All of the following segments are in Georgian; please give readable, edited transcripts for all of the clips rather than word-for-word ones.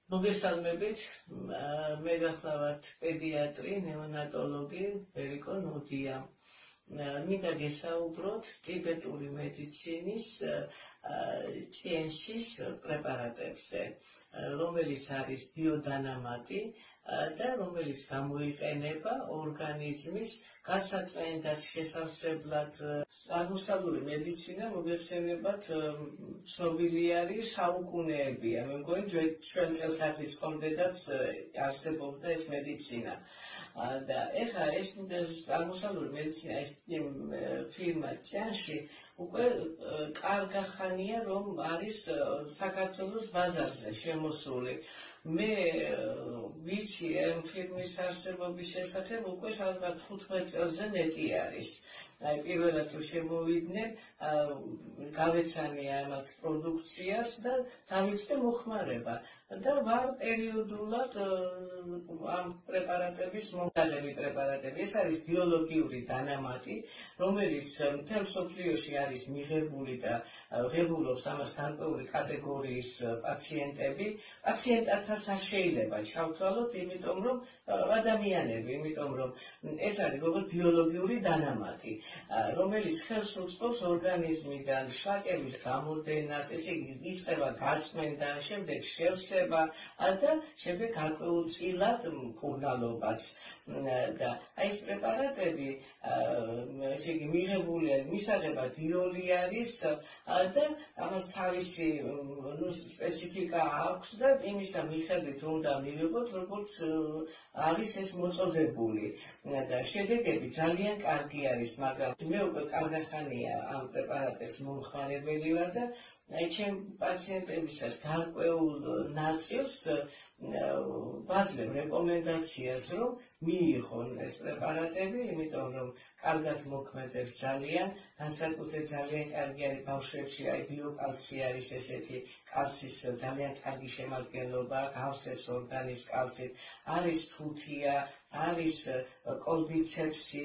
მოგესალმებით, მე გახლავართ პედიატრი, ნეონატოლოგი ერიკო ნოდია. მინდა გესაუბროთ ტიბეტური მედიცინის CNS-ის პრეპარატებზე, რომელიც არის ბიოდანამატი და რომელიც გამოიყენება ორგანიზმის გასაწმენდად შესავსებლად. აღმოსავლური მედიცინა მოგეხსენებათ ცნობილი არის საუკუნეებია. მე მგონი ჩვენ წელთაღრიცხვის ყოლდედაც არსებობდა ეს მედიცინა. და ეხლა ეს აღმოსავლური მედიცინა ეს ფირმა ჭანში უკვე კარგა ხანია რომ არის საქართველოს ბაზარზე შემოსული. მე ვიცი ამ ფირმის არსებობის შესახებ უკვე ალბათ 15 წელზე მეტი არის. პირველად თუ შემოვიდნენ, გავეცანია ამათ პროდუქციას და დავიწყე მოხმარება. და ვარ პერიოდულად ამ პრეპარატების მომხმარებელი პრეპარატები. ეს არის ბიოლოგიური დანამატი, რომელიც მთელ მსოფლიოში არის მიღებული და ღებულობს ამას გარკვეული კატეგორიის პაციენტები. პაციენტათაც არ შეიძლება ჩავთვალოთ, იმიტომ რომ ადამიანები, იმიტომ რომ ეს არის როგორც ბიოლოგიური დანამატი, რომელიც ხელს უწყობს ორგანიზმიდან შლაკების გამოდენას, ესე იგი იწყება გაწმენდა, შემდეგ შევსება და შემდეგ გარკვეულწილად მკურნალობაც. და ეს პრეპარატები, ესე იგი მიღებულია მისაღებად იოლი არის და ამას თავისი სპეციფიკა აქვს და იმისა მიხედვით უნდა მივიღოთ, როგორც არის ეს მოწოდებული. და შედეგები ძალიან კარგი არის, მაგრამ მე უკვე კარგი ხანია ამ პრეპარატებს მომხმარებელი ვარ და ჩემ პაციენტებისას გარკვეულ ნაწილს ვაძლევ რეკომენდაციას, რომ მიიღონ ეს პრეპარატები, იმიტომ რომ კარგად მოქმედებს ძალიან, განსაკუთრებით ძალიან კარგი არის ბავშვებში, აი ბიოკალცი არის ესეთი, კალცის ძალიან კარგი შემადგენლობა, გავსებს ორგანიზმს კალცით, არის თუთია, არის კორდიცეპსი,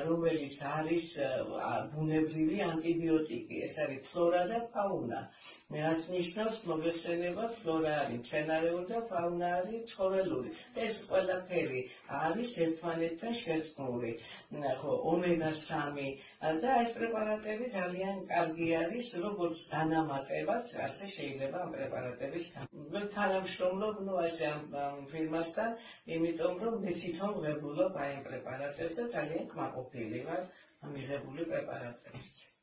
რომელიც არის ბუნებრივი ანტიბიოტიკი, ეს არის ფლორა და ფაუნა. რაც ნიშნავს, მოგეხსენებათ, ფლორა არის მცენარეული და ფაუნა არის ცხოველური. ეს ყველაფერი არის ერთმანეთთან შერწყმული, ომეგა-3 და ეს პრეპარატები ძალიან კარგი არის, როგორც დანამატებად, ასე შეიძლება ამ პრეპარატების თანამშრომლობ, ასე ამ ფირმასთან, იმიტომ რომ მე თვითონ ვღებულობ აი ამ პრეპარატებს და ძალიან კმაყოფილი ვარ მიღებული პრეპარატებით.